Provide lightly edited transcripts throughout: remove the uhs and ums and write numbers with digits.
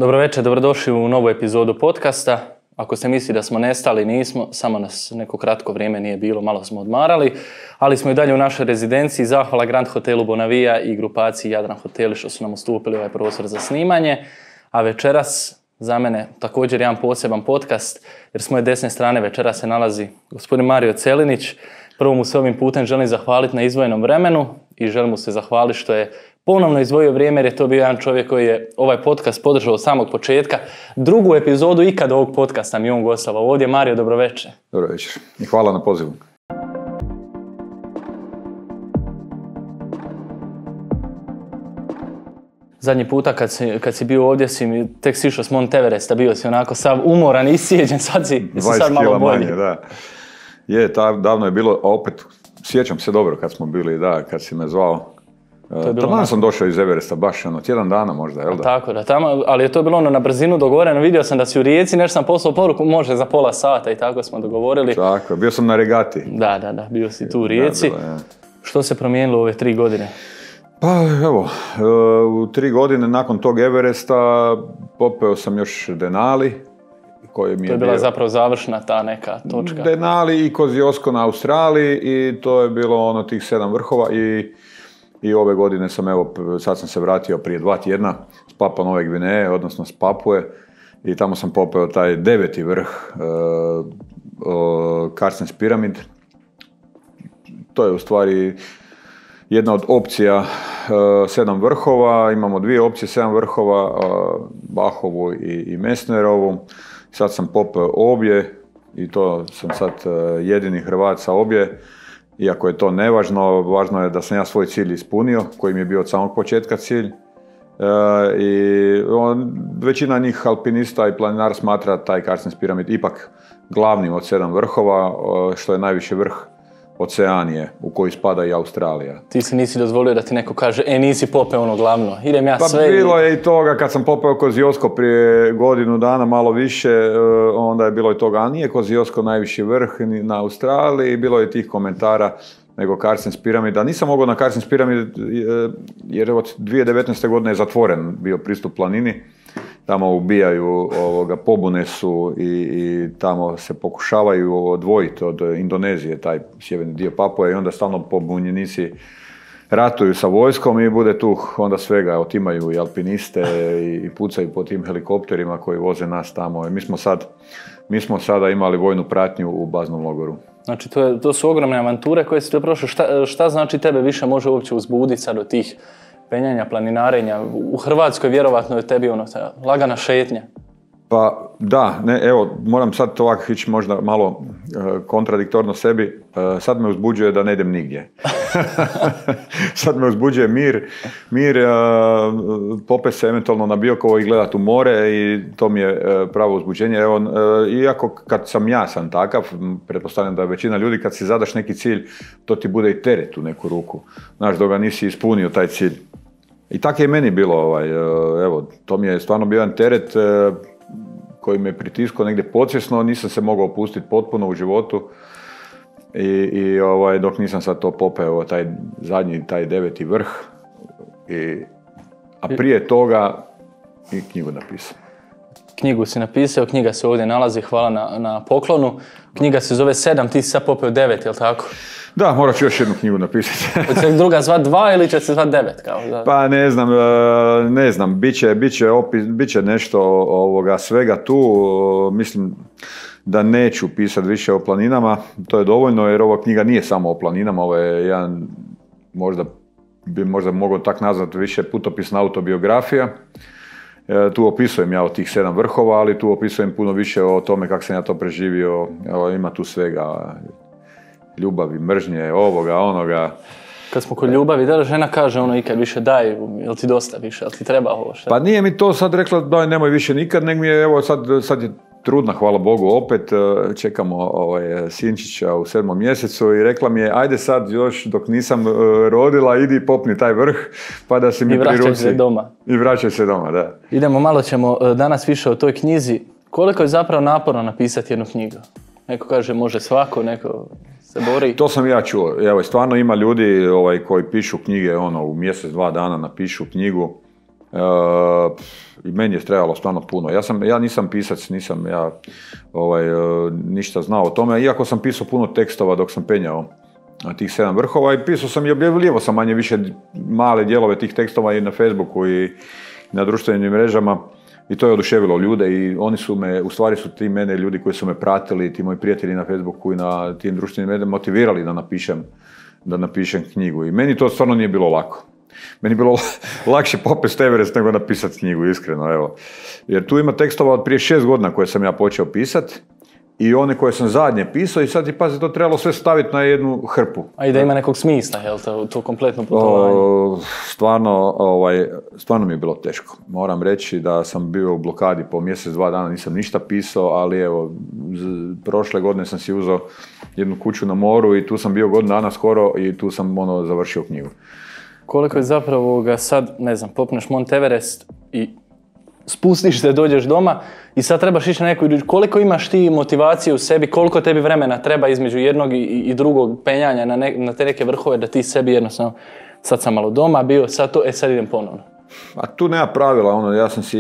Dobro večer, dobrodošli u novu epizodu podcasta. Ako se misli da smo nestali, nismo, samo nas neko kratko vrijeme nije bilo, malo smo odmarali, ali smo i dalje u našoj rezidenciji. Zahvala Grand Hotelu Bonavija i grupaciji Jadran Hoteli što su nam ustupili ovaj prostor za snimanje. A večeras, za mene, također jedan poseban podcast, jer s moje desne strane večeras se nalazi gospodin Mario Celinić. Prvo mu se ovim putem želim zahvaliti na izdvojenom vremenu i želim mu se zahvaliti što je ponovno izdvojio vrijeme, jer je to bio jedan čovjek koji je ovaj podcast podržao od samog početka. Drugu epizodu ikad ovog podcasta mi on gostovao ovdje. Mario, dobro večer. Dobro večer i hvala na pozivu. Zadnji puta kad si bio ovdje tek si išao s Mont Everesta, bio si onako sav umoran, iscijeđen, sad si sad malo bolji. Manje, da. Je, davno je bilo, a opet sjećam se dobro kad smo bili, kad si me zvao. Tamo sam došao iz Everesta, baš tjedan dana možda, jel da? Tako da, tamo, ali je to bilo na brzinu dogovoreno, vidio sam da si u Rijeci, nešto sam poslao poruku, može za pola sata i tako smo dogovorili. Tako, bio sam na regati. Da, bio si tu u Rijeci. Što se promijenilo u ove 3 godine? Pa evo, u 3 godine nakon tog Everesta popeo sam još Denali. To je bila zapravo završna ta neka točka. Denali i Kosciuszko na Australiji i to je bilo tih 7 vrhova i ove godine sam, sad sam se vratio prije 2 tjedna s Papua Nove Gvineje, odnosno s Papue, i tamo sam popeo taj 9. vrh Carstens Pyramid. To je u stvari jedna od opcija 7 vrhova, imamo 2 opcije 7 vrhova, Bahovu i Mesnerovu. Sad sam popeo obje i to sam sad jedini Hrvat sa obje. Iako je to nevažno, važno je da sam ja svoj cilj ispunio, koji mi je bio od samog početka cilj. Većina njih alpinista i planinara smatra taj Carstens Pyramid ipak glavnim od 7 vrhova, što je najviši vrh Oceanije, u koji spada i Australija. Ti si nisi dozvolio da ti neko kaže, nisi popeo ono glavno, idem ja sve. Pa bilo je i toga, kad sam popeo Kosciuszko prije godinu dana, malo više, onda je bilo i toga, a nije Kosciuszko najviši vrh na Australiji, bilo je tih komentara nego Carstens Pyramid. A nisam mogao na Carstens Pyramid, jer od 2019. godine je zatvoren bio pristup planini. Tamo ubijaju, pobune su i tamo se pokušavaju odvojiti od Indonezije, taj sjeverni dio Papue, i onda stalno pobunjenici ratuju sa vojskom i bude tu onda svega, otimaju i alpiniste i pucaju po tim helikopterima koji voze nas tamo. I mi smo sada imali vojnu pratnju u baznom logoru. Znači to su ogromne avanture koje si tu prošao. Šta znači tebe više može uopće uzbuditi sad od tih penjanja, planinarenja? U Hrvatskoj vjerovatno je tebi lagana šetnja. Pa da, moram sad ovako ići možda malo kontradiktorno sebi. Sad me uzbuđuje da ne idem nigdje. Sad me uzbuđuje mir, popet se eventualno na Biokovo i gledat u more, i to mi je pravo uzbuđenje. Iako kad sam takav, pretpostavljam da je većina ljudi, kad si zadaš neki cilj, to ti bude i teret u neku ruku. Znaš, dok ga nisi ispunio taj cilj. I tako je i meni bilo, to mi je stvarno bio jedan teret koji me pritiskao negdje podsvjesno, nisam se mogao opustiti potpuno u životu i dok nisam sad to popeo, taj 9. vrh, a prije toga i knjigu napisao. Knjigu si napisao, knjiga se ovdje nalazi, hvala na poklonu. Knjiga se zove 7, ti si sad popeo 9, jel tako? Da, morat ću još jednu knjigu napisati. Hoće se druga zvat 2 ili će se zvat 9? Pa ne znam, bit će nešto svega tu. Mislim da neću pisati više o planinama, to je dovoljno, jer ova knjiga nije samo o planinama, ovo je jedan, možda mogao tak nazvati, više putopisna autobiografija. Tu opisujem ja od tih 7 vrhova, ali tu opisujem puno više o tome kako sam ja to preživio. Ima tu svega, ljubavi, mržnje, ovoga, onoga. Kad smo kod ljubavi, da li žena kaže ikad više daj, jel ti dosta više, jel ti treba ovo? Šta? Pa nije mi to sad rekla daj nemoj više nikad, nego mi je sad je trudna, hvala Bogu, opet čekamo sinčića u 7. mjesecu i rekla mi je ajde sad još dok nisam rodila idi popni taj vrh pa da si mi priruci. I vraćaj se doma. I vraćaj se doma, da. Idemo malo ćemo danas više o toj knjizi. Koliko je zapravo naporno napisati jednu knjigu? Neko kaže može svako, neko se bori. To sam ja čuo. Evo, stvarno ima ljudi koji pišu knjige u mjesec, 2 dana napišu knjigu. I meni je trebalo stvarno puno. Ja nisam pisac, nisam ja ništa znao o tome, iako sam pisao puno tekstova dok sam penjao na tih 7 vrhova i pisao sam i objavljivo sam manje više male dijelove tih tekstova i na Facebooku i na društvenim mrežama i to je oduševilo ljude i oni su me, u stvari su ti mene ljudi koji su me pratili, ti moji prijatelji na Facebooku i na tim društvenim mrežama motivirali da napišem knjigu i meni to stvarno nije bilo lako. Meni je bilo lakše popest Everest nego napisati knjigu, iskreno, evo. Jer tu ima tekstova od prije 6 godina koje sam ja počeo pisati i one koje sam zadnje pisao i sad, pazi, to trebalo sve staviti na jednu hrpu. A i da ima nekog smisla, jel to kompletno putovanje? Stvarno mi je bilo teško. Moram reći da sam bio u blokadi po mjesec, 2 dana, nisam ništa pisao, ali evo, prošle godine sam si uzeo jednu kuću na moru i tu sam bio godinu dana skoro i tu sam završio knjigu. Koliko je zapravo ga sad, ne znam, popneš Mont Everest i spustiš se, dođeš doma i sad trebaš ići na neku, koliko imaš ti motivacije u sebi, koliko tebi vremena treba između jednog i drugog penjanja na te neke vrhove da ti sebi jednostavno, sad sam malo doma bio, sad idem ponovno. A tu nema pravila, ja sam si,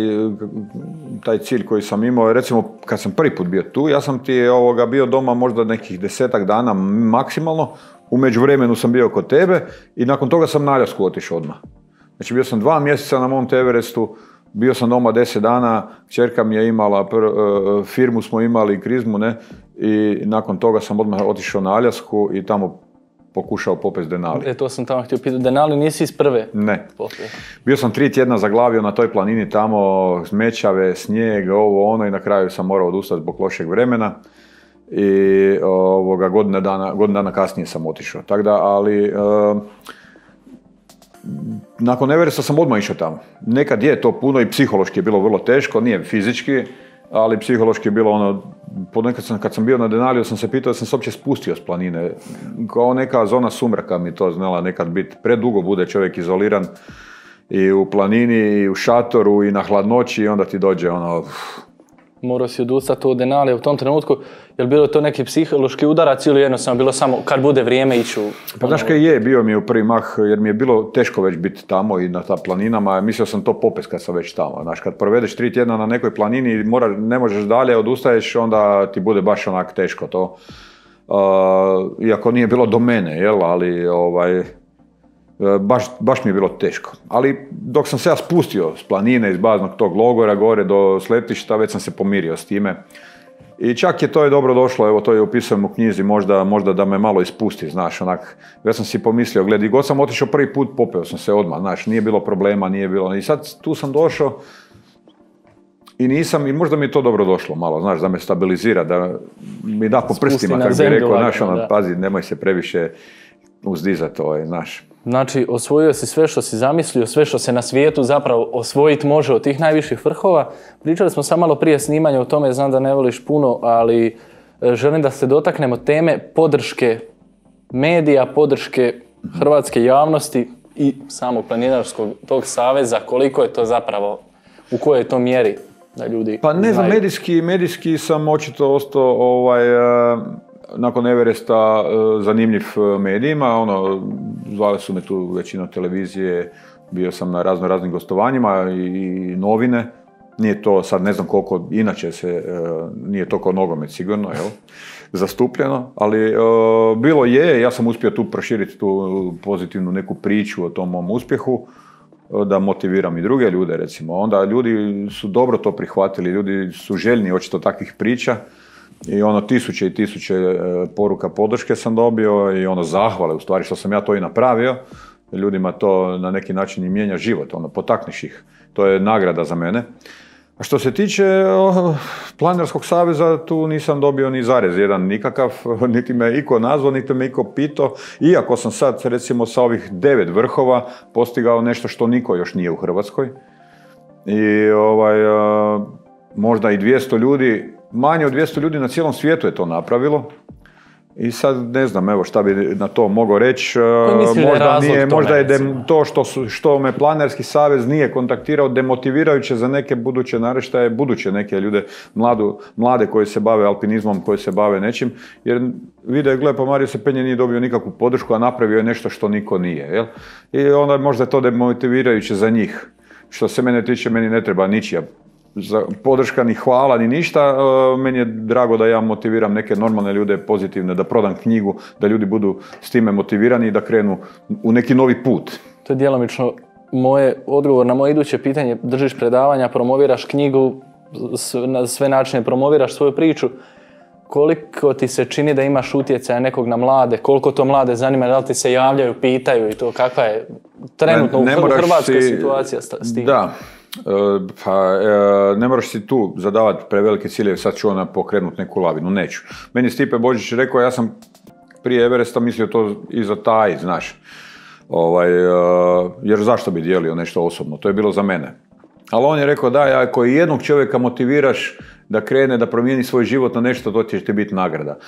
taj cilj koji sam imao, recimo kad sam prvi put bio tu, ja sam ti bio doma možda nekih 10 dana maksimalno, u međuvremenu sam bio kod tebe i nakon toga sam na Aljasku otišao odmah. Znači bio sam 2 mjeseca na Mont Everestu, bio sam doma 10 dana, kćerka mi je imala, firmu smo imali, krizmu, ne, i nakon toga sam odmah otišao na Aljasku i tamo pokušao popest Denali. To sam tamo htio pitati, Denali nisi iz prve? Ne. Bio sam 3 tjedna zaglavio na toj planini tamo, smećave, snijeg, ono i na kraju sam morao odustati zbog lošeg vremena. I godinu dana kasnije sam otišao. Tako da, ali nakon Everesta sam odmah išao tamo. Nekad je to puno i psihološki je bilo vrlo teško, nije fizički, ali psihološki je bilo ponekad kad sam bio na Denaliju sam se pitao da sam se uopće spustio s planine. Kao neka zona sumraka mi to znala nekad biti. Predugo bude čovjek izoliran i u planini, i u šatoru, i na hladnoći i onda ti dođe Morao si odustati od Denalija u tom trenutku, je li bilo to neki psihološki udarac ili jednostavno bilo samo kad bude vrijeme ići u... Pa znaš kaj je, bio mi u prvi mah, jer mi je bilo teško već biti tamo i na ta planinama, mislio sam to popest kad sam već tamo. Znaš, kad provedeš 3 tjedna na nekoj planini i ne možeš dalje, odustaješ, onda ti bude baš onak teško to. Iako nije bilo do mene, jel, ali baš mi je bilo teško. Ali dok sam se ja spustio s planine, iz baznog tog logora gore do sletišta, već sam se pomirio s time. I čak je to dobro došlo, evo to je opisujem u knjizi, možda da me malo ispusti, znaš, onak. Ja sam si pomislio, gledaj, god sam otišao prvi put, popeo sam se odmah, znaš, nije bilo problema, nije bilo... I sad tu sam došao i možda mi je to dobro došlo malo, znaš, da me stabilizira, da mi da po prstima, kako bi rekao, znaš, pazi, nemoj se previše uzdizati, znaš. Znači, osvojio si sve što si zamislio, sve što se na svijetu zapravo osvojiti može od tih najviših vrhova. Pričali smo samo malo prije snimanja o tome, znam da ne voliš puno, ali želim da se dotaknemo teme podrške medija, podrške hrvatske javnosti i samog planinarskog tog saveza, koliko je to zapravo, u kojoj je to mjeri da ljudi... Pa ne znam, medijski sam očito ostao nakon Everesta zanimljiv medijima, zvali su me tu većina televizije, bio sam na raznim gostovanjima i novine. Nije to sad, ne znam koliko, inače nije to kao nogomet sigurno, jel, zastupljeno, ali bilo je, ja sam uspio tu proširiti tu pozitivnu neku priču o tom mom uspjehu, da motiviram i druge ljude, recimo. Onda ljudi su dobro to prihvatili, ljudi su željni očito takvih priča. I tisuće i tisuće poruka podrške sam dobio i zahvale u stvari što sam ja to i napravio. Ljudima to na neki način i mijenja život, potakneš ih. To je nagrada za mene. A što se tiče Planinarskog saveza, tu nisam dobio ni zarez jedan nikakav, niti me iko nazvao, niti me iko pitao. Iako sam sad recimo sa ovih 9 vrhova postigao nešto što niko još nije u Hrvatskoj. I možda i 200 ljudi, manje od 200 ljudi na cijelom svijetu je to napravilo. I sad ne znam, evo šta bi na to mogao reći. Možda je to što me Planinarski savez nije kontaktirao demotivirajuće za neke buduće naraštaje, buduće neke ljude, mlade koji se bave alpinizmom, koji se bave nečim. Jer vide, gle, pa Mario se penje nije dobio nikakvu podršku, a napravio je nešto što niko nije. Jel? I onda možda je to demotivirajuće za njih. što se mene tiče, meni ne treba ničija podrška, ni hvala, ni ništa. Meni je drago da ja motiviram neke normalne ljude, pozitivne, da prodam knjigu, da ljudi budu s time motivirani i da krenu u neki novi put. To je djelomično moje odgovor na moje iduće pitanje. Držiš predavanja, promoviraš knjigu, na sve načine promoviraš svoju priču. Koliko ti se čini da imaš utjecaja nekog na mlade? Koliko to mlade zanima? Da li ti se javljaju, pitaju i to? Kakva je trenutno u Hrvatskoj situacija s tim? Da. Ne moraš si tu zadavati prevelike ciljeve, sad ću ona pokrenut neku lavinu, neću. Meni Stipe Božić rekao, ja sam prije Everesta mislio to i za taj, znaš. Jer zašto bi dijelio nešto osobno, to je bilo za mene. Ali on je rekao, da, ako jednog čovjeka motiviraš da krene, da promijeni svoj život na nešto, to će ti biti nagrada.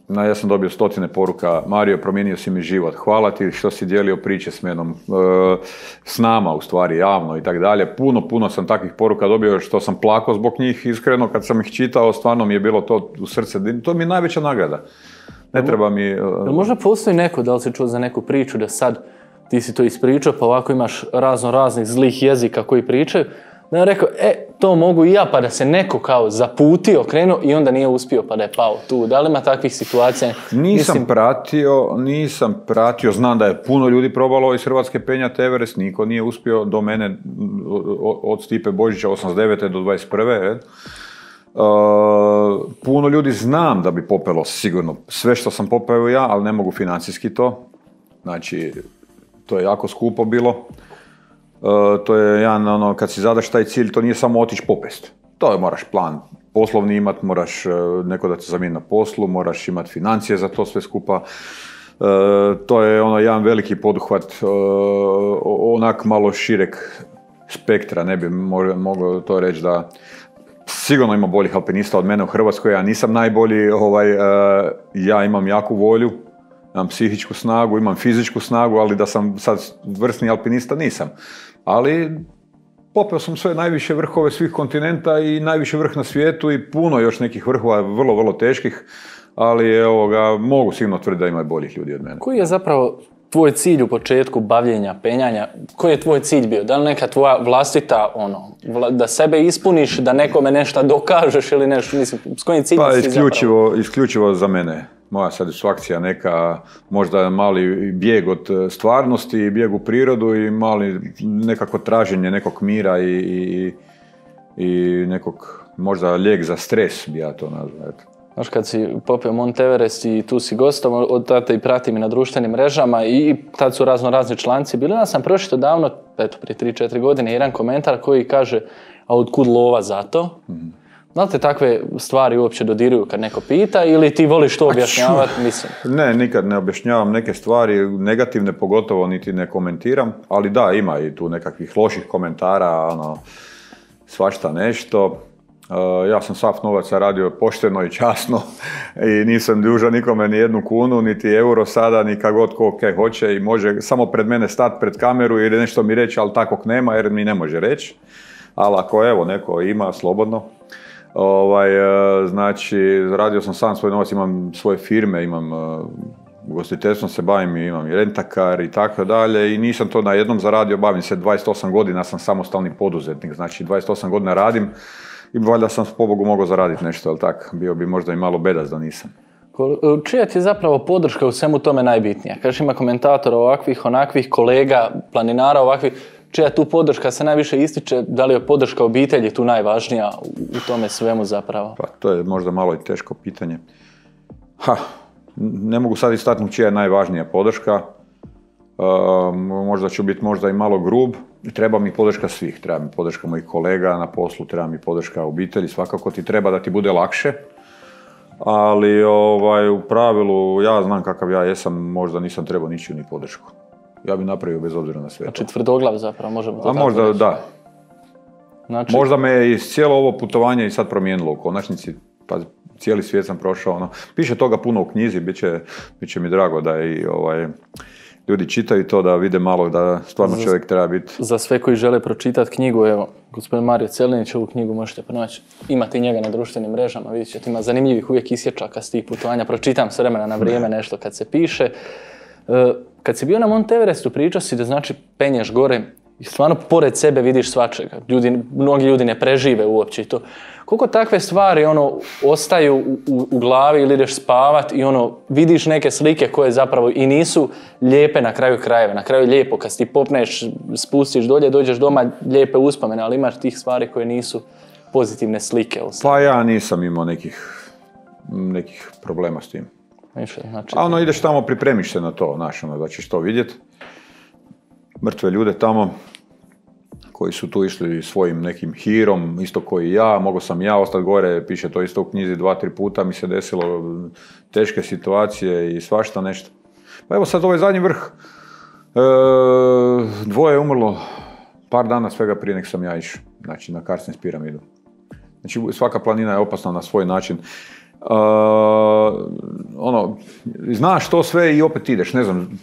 Ja sam dobio 100 poruka, Mario, promijenio si mi život, hvala ti što si dijelio priče s menom, s nama u stvari, javno i tako dalje. Puno sam takvih poruka dobio što sam plakao zbog njih, iskreno, kad sam ih čitao, stvarno mi je bilo to u srce, to mi je najveća nagrada. Ne treba mi... Možda postoji neko, da li si čuo za neku priču da sad ti si to ispričao, pa ovako imaš raznih zlih jezika koji pričaju, da je rekao, to mogu i ja, pa da se neko kao zaputio, krenuo i onda nije uspio, pa da je pao tu. Da li ima takvih situacija? Nisam pratio, znam da je puno ljudi probalo iz Hrvatske penjati Everest, niko nije uspio do mene, od Stipe Božića 89. do 21. Puno ljudi znam da bi popelo sigurno sve što sam popeo ja, ali ne mogu financijski to. Znači, to je jako skupo bilo. To je jedan, kad si zadaš taj cilj, to nije samo otići popest. To je, moraš plan poslovni imat, moraš neko da te zamijeni na poslu, moraš imati financije za to sve skupa. To je jedan veliki poduhvat, onak malo šireg spektra, ne bi mogao to reći da sigurno ima boljih alpinista od mene u Hrvatskoj, ja nisam najbolji, ja imam jaku volju, imam psihičku snagu, imam fizičku snagu, ali da sam sad vrsni alpinista nisam. Ali popeo sam sve najviše vrhove svih kontinenta i najviše vrh na svijetu i puno još nekih vrhova vrlo, vrlo teških, ali mogu sigurno tvrditi da ima boljih ljudi od mene. Koji je zapravo tvoj cilj u početku bavljenja, penjanja? Koji je tvoj cilj bio? Da li neka tvoja vlastita, da sebe ispuniš, da nekome nešto dokažeš ili nešto, mislim, s kojim ciljem si zapravo? Isključivo za mene. Moja satisfakcija neka, možda mali bijeg od stvarnosti, bijeg u prirodu i mali nekako traženje nekog mira i nekog možda lijek za stres bi ja to nazvao. Znaš, kad si popeo Mont Everest i tu si gostom, od tada i pratim i na društvenim mrežama i tad su razni članci bili. Ja sam pročitao davno, prije 3-4 godine, jedan komentar koji kaže, a otkud lova za to? Da li te takve stvari uopće dodiruju kad neko pita ili ti voliš to objašnjavati? Mislim. Ne, nikad ne objašnjavam neke stvari, negativne pogotovo niti ne komentiram, ali da, ima i tu nekakvih loših komentara, svašta nešto. Ja sam sav novac radio pošteno i časno i nisam dužan nikome ni 1 kunu, niti euro sada, ni kako god ko hoće i može samo pred mene stati pred kameru ili nešto mi reći, ali takvog nema jer mi ne može reći. Ali ako neko ima, slobodno. Znači, radio sam sam svoj novac, imam svoje firme, imam ugostiteljstvom se bavim, imam i rentakar i tako dalje i nisam to na jednom zaradio, bavim se 28 godina, sam samostalni poduzetnik, znači 28 godina radim i valjda sam s pobogu mogao zaraditi nešto, ali tako, bio bi možda i malo bedac da nisam. Čija ti je zapravo podrška u svemu tome najbitnija? Kažeš, ima komentatora ovakvih, onakvih, kolega, planinara ovakvih, čija tu podrška se najviše ističe, da li je podrška obitelji tu najvažnija u tome svemu zapravo? Pa to je možda malo i teško pitanje. Ne mogu sad istaknuti čija je najvažnija podrška. Možda ću biti možda i malo grub. Treba mi podrška svih. Treba mi podrška mojih kolega na poslu, treba mi podrška obitelji. Svakako ti treba da ti bude lakše. Ali u pravilu ja znam kakav ja jesam, možda nisam trebao ničiju ni podršku. Ja bi napravio bez obzira na sve. Znači tvrdoglav zapravo, možemo to tako možda reći. Da. Znači... Možda me iz cijelo ovo putovanje i sad promijenilo u konačnici, pa cijeli svijet sam prošao. Piše toga puno u knjizi, bit će mi drago da i ljudi čitaju to, da vide malo da stvarno čovjek treba biti. Za sve koji žele pročitati knjigu, evo, gospodin Mario Celinić, ovu knjigu možete pronaći. Imate njega na društvenim mrežama, vidjet ćete, ima zanimljivih uvijek isječaka s tih putovanja. Pročitam s vremena na vrijeme nešto kad se piše. Kad si bio na Mont Everestu, pričao si da znači penješ gore I stvarno pored sebe vidiš svačega. Mnogi ljudi ne prežive uopće to. Koliko takve stvari ostaju u glavi ili ideš spavat i vidiš neke slike koje zapravo i nisu lijepe na kraju krajeva. Na kraju je lijepo kad ti popneš, spustiš dolje, dođeš doma, lijepe uspomene, ali imaš tih stvari koje nisu pozitivne slike. Pa ja nisam imao nekih problema s tim. Znači, a ideš tamo, pripremiš se na to, da ćeš to vidjeti. Mrtve ljude tamo koji su tu išli svojim nekim hirom, isto koji ja, mogao sam ja ostati gore, piše to isto u knjizi 2-3 puta, mi se desilo teške situacije i svašta nešto. Pa evo sad ovaj zadnji vrh, 2 je umrlo par dana svega prije nek sam ja išao, znači na Carstens piramidu. Znači svaka planina je opasna na svoj način. Znaš to sve i opet ideš, ne znam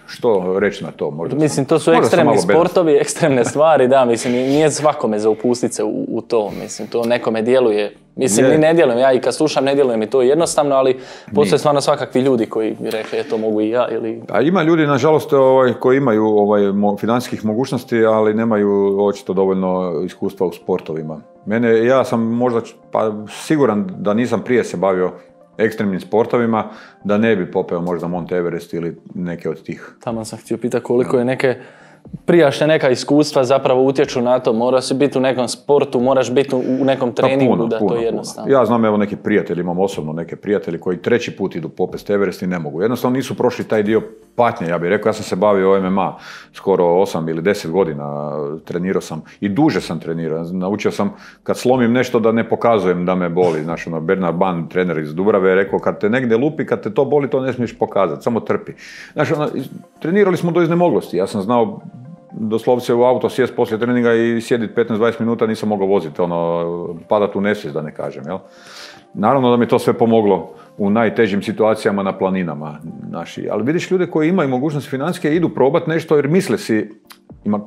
što reći na to. Mislim, to su ekstremni sportovi, ekstremne stvari, da, mislim, nije svakome za upustit se u to, mislim, to nekome djeluje. Mislim, ni ne djelujem, ja i kad slušam ne djeluje mi to jednostavno, ali postoje stvarno svakakvi ljudi koji bi rekli, to mogu i ja, ili... A ima ljudi, nažalost, koji imaju financijskih mogućnosti, ali nemaju očito dovoljno iskustva u sportovima. Ja sam možda, siguran da nisam prije se bavio ekstremnim sportovima, da ne bi popeo možda Mount Everest ili neke od tih. Tamo sam htio pitati koliko je neke prijašnja neka iskustva zapravo utječu na to. Moraš biti u nekom sportu, moraš biti u nekom treningu, to je jednostavno. Ja znam, evo neki prijatelji, imam osobno neke prijatelji koji 3. put idu popest Everest i ne mogu. Jednostavno nisu prošli taj dio patnje, ja bih rekao. Ja sam se bavio MMA skoro 8 ili 10 godina, trenirao sam i duže sam trenirao. Naučio sam kad slomim nešto da ne pokazujem da me boli. Znaš, Bernard Ban, trener iz Dubrave, je rekao kad te negdje lupi, kad te to boli, to ne smiješ pokazati, samo trpi. Znaš, trenirali smo do iznemoglosti. Ja sam znao doslovce u auto sjest poslije treninga i sjediti 15-20 minuta, nisam mogao voziti, padat u nesvijest, da ne kažem, jel? Naravno da mi to sve pomoglo u najtežim situacijama na planinama naši. Ali vidiš ljude koji imaju mogućnost financijske, idu probati nešto jer misle si,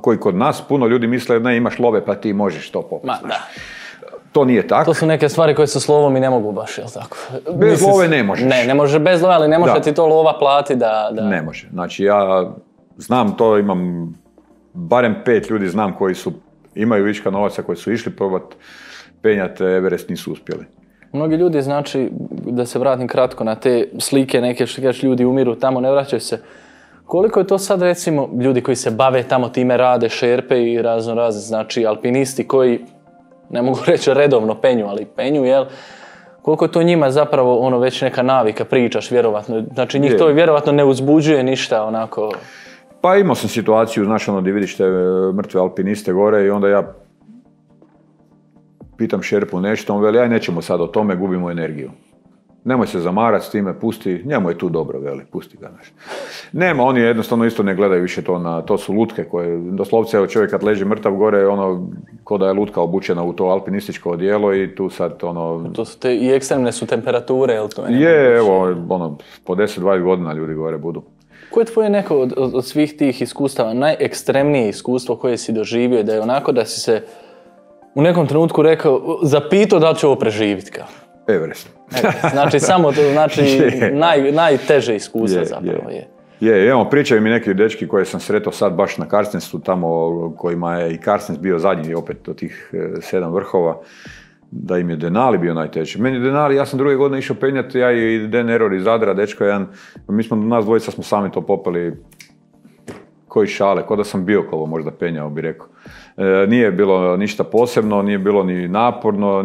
koji kod nas puno ljudi misle, ne, imaš love pa ti možeš to popiti. To nije tako. To su neke stvari koje se slovom i ne mogu baš, jel tako? Bez love ne možeš. Ne može bez love, ali ne može ti to lova plati da... Ne može. Znači ja znam to, imam barem 5 ljudi znam koji imaju viška novaca, koji su išli probati penjati Everest, nisu uspjeli. Mnogi ljudi, znači, da se vratim kratko na te slike, neke što kažeš ljudi umiru tamo, ne vraćaju se. Koliko je to sad, recimo, ljudi koji se bave tamo time, rade šerpe i razne, znači alpinisti koji, ne mogu reći redovno penju, ali penju, jel? Koliko je to njima zapravo već neka navika, pričaš vjerovatno, znači njih to vjerovatno ne uzbuđuje ništa onako... Pa imao sam situaciju, znaš, gdje vidiš te mrtve alpiniste gore i onda ja pitam šerpu nešto, on veli, aj nećemo sad o tome, gubimo energiju. Nemoj se zamarati s time, pusti, njemu je tu dobro, veli, pusti ga, znaš. Nema, oni jednostavno isto ne gledaju više to su lutke koje, doslovce, evo čovjek kad leži mrtav gore, ko da je lutka obučena u to alpinističko odijelo i tu sad, To su i ekstremne su temperature, jel to? Evo, po 10-20 godina ljudi gore budu. Koje je tvoje neko od svih tih iskustava, najekstremnije iskustvo koje si doživio, da je onako da si se u nekom trenutku rekao, zapitao da li će ovo preživiti kao? Everest. Znači, samo to, znači, najteže iskustvo zapravo je. Evo, pričaju mi neki dečki koje sam sretao sad baš na Carstensu, tamo kojima je i Carstens bio zadnji opet od tih 7 vrhova, da im je Denali bio najteži. Meni Denali, ja sam druge godine išao penjati, ja i Den Error iz Zadra, dečko jedan, nas dvojica smo sami to popeli koji šale, ko da sam Biokovo možda penjao, bi rekao. Nije bilo ništa posebno, nije bilo ni naporno,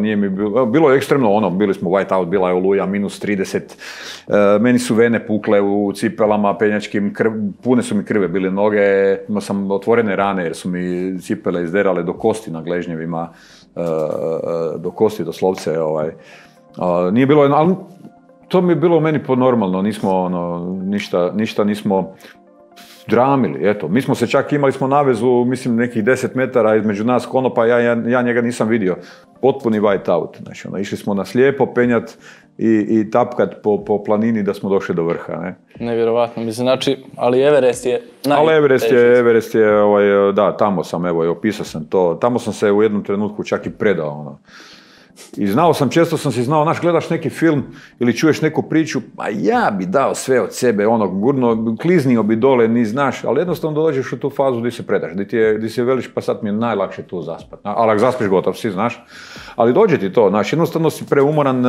bilo je ekstremno bili smo white out, bila je oluja, -30, meni su vene pukle u cipelama penjačkim, pune su mi krve bile noge, imao sam otvorene rane jer su mi cipele izderale do kosti na gležnjevima, do kosti doslovce, nije bilo, ali to mi je bilo meni podnormalno, nismo ništa nismo dramili, eto. Mi smo se čak imali smo navezu, mislim, nekih 10 metara između nas konopa, ja njega nisam vidio. Potpuni white out. Znači, išli smo na slijepo penjat i tapkat po planini da smo došli do vrha, ne. Nevjerovatno, mislim, znači, ali Everest je Ali Everest je, da, tamo sam, evo, opisao sam to. Tamo sam se u jednom trenutku čak i predao, I često sam si znao, gledaš neki film ili čuješ neku priču, pa ja bi dao sve od sebe, gurno, kliznio bi dole, ni znaš, ali jednostavno dođeš u tu fazu gdje se predaš, gdje se veliš, pa sad mi je najlakše tu zaspat. Ali ako zaspiš, gotov si, znaš. Ali dođe ti to, jednostavno si preumoran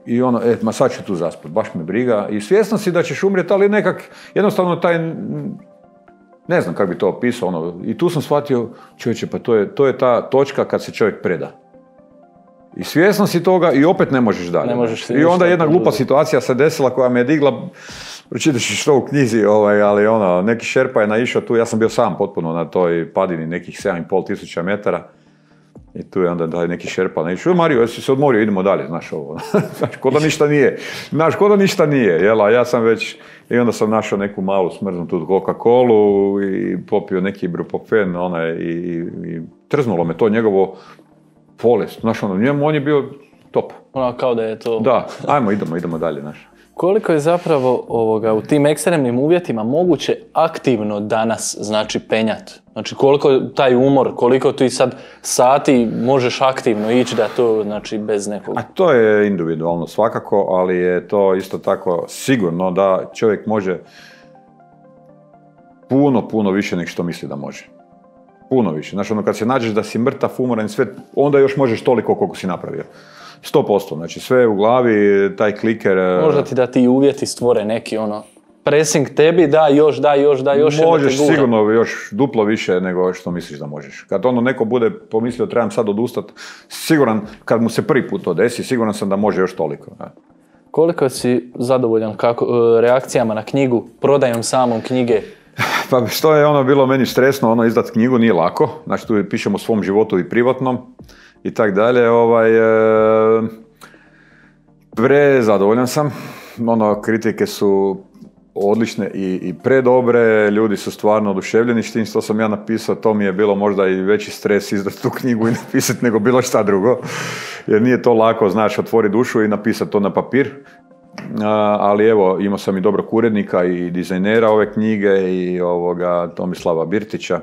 i ma sad ću tu zaspat, baš me briga. I svjesno si da ćeš umrijeti, ali nekak, jednostavno taj, ne znam kako bi to opisao, i tu sam shvatio, čovječe, pa to je ta točka kad se čovjek preda. I svjesno si toga i opet ne možeš dalje. I onda jedna glupa situacija se desila koja me je digla, pročitaš što u knjizi, ali neki šerpa je naišao tu, ja sam bio sam potpuno na toj padini nekih 7.500 metara. I tu je onda neki šerpa naišao, Mario, jesi se odmorio, idemo dalje, znaš ovo. Ko da ništa nije, jel, a ja sam već, i onda sam našao neku malu smrznutu Coca-Colu i popio neki ibuprofen, i trznulo me to njegovo bolest, znaš, on je bio top. Kao da je to... Da, idemo dalje, znaš. Koliko je zapravo u tim ekstremnim uvjetima moguće aktivno danas, znači, penjat? Znači, koliko taj umor, koliko ti sad sati možeš aktivno ići da to, znači, bez nekog... A to je individualno svakako, ali je to isto tako sigurno da čovjek može puno više nego što misli da može. Puno više. Znači, kad se nađeš da si mrtav, umoran sve, onda još možeš toliko koliko si napravio. 100%, znači sve u glavi, taj kliker... Možda ti da ti uvjeti stvore neki pressing tebi, da još. Možeš sigurno još duplo više nego što misliš da možeš. Kad neko bude pomislio trebam sad odustat, siguran, kad mu se prvi put to desi, siguran sam da može još toliko. Ne? Koliko si zadovoljan reakcijama na knjigu, prodajom samom knjige? Pa što je bilo meni stresno, izdat knjigu nije lako, znači tu pišemo o svom životu i privatnom i tak dalje, prezadovoljan sam, kritike su odlične i predobre, ljudi su stvarno oduševljeni s tim što sam ja napisao, to mi je bilo možda i veći stres izdati tu knjigu i napisati nego bilo šta drugo, jer nije to lako, znaš, otvori dušu i napisati to na papir. Ali evo, imao sam i dobrog urednika i dizajnera ove knjige i Tomislava Birtića.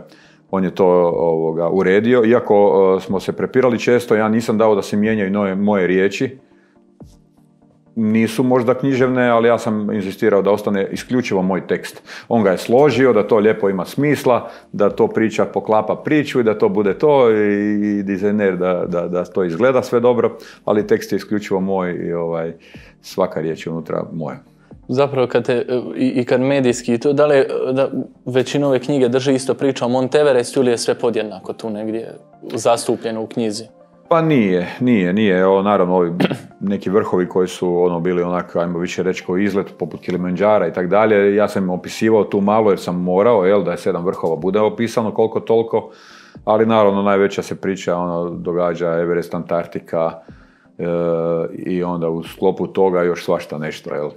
On je to uredio. Iako smo se prepirali često, ja nisam dao da se mijenjaju moje riječi. Nisu možda književne, ali ja sam insistirao da ostane isključivo moj tekst. On ga je složio, da to lijepo ima smisla, da to priča poklapa priču i da to bude to i dizajner da to izgleda sve dobro, ali tekst je isključivo moj i svaka riječ je unutra moja. Zapravo kad medijski to, da li većina ove knjige drži isto priča o Monteverestu ili je sve podjednako tu negdje zastupljeno u knjizi? Pa nije. Evo, naravno, ovi neki vrhovi koji su bili onako, ajmo više reći, koji izlet poput Kilimanjara i tak dalje. Ja sam opisivao tu malo jer sam morao, da je 7 vrhova bude opisano koliko toliko, ali naravno najveća se priča događa Everest, Antarktika i onda u sklopu toga još svašta nešto, jel?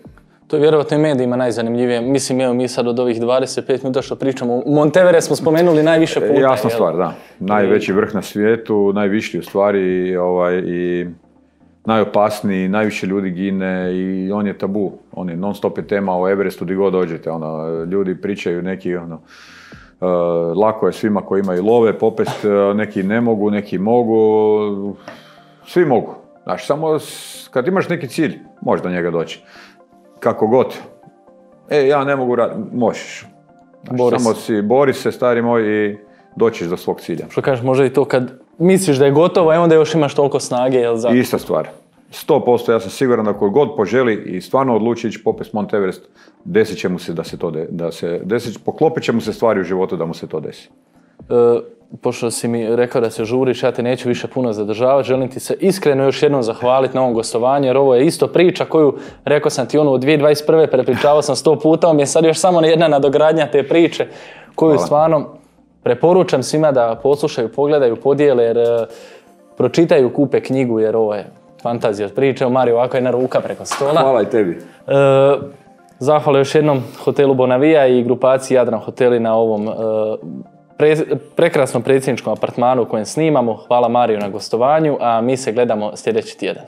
To je vjerovatno i medijima najzanimljivije. Mislim, evo mi sad od ovih 25 minuta što pričamo, Monteverest smo spomenuli najviše puta. Jasna stvar, da. Najveći vrh na svijetu, najviši u stvari i najopasniji, najviše ljudi gine i on je tabu. On je non-stop je tema o Everestu gdje god dođete. Ljudi pričaju neki, lako je svima koji imaju love popest, neki ne mogu, neki mogu, svi mogu. Znaš, samo kad imaš neki cilj, možeš do njega doći. Kako god. Ja ne mogu raditi. Možeš. Bori se, stari moj, i doćiš do svog cilja. Što kažeš, može i to kad misliš da je gotovo, a onda još imaš toliko snage, jel zato? Ista stvar. 100% ja sam siguran da koji god poželi i stvarno odluči ići popest Mount Everest, desit će mu se da se to poklopit će mu se stvari u životu da mu se to desi. Pošto si mi rekao da se žuriš, ja te neću više puno zadržavati, želim ti se iskreno još jednom zahvaliti na ovom gostovanju, jer ovo je isto priča koju, rekao sam ti u 2021. prepričavao sam 100 puta, ovo mi je sad još samo jedna nadogradnja te priče, koju stvarno preporučam svima da poslušaju, pogledaju, podijele, jer pročitaju, kupe knjigu, jer ovo je fantazija od priče. Mario, ovako jedna ruka preko stola. Hvala i tebi. Zahvala još jednom hotelu Bonavija i grupaciji Jadran hoteli na ovom prekrasnom predsjedničkom apartmanu u kojem snimamo. Hvala Mariju na gostovanju, a mi se gledamo sljedeći tjedan.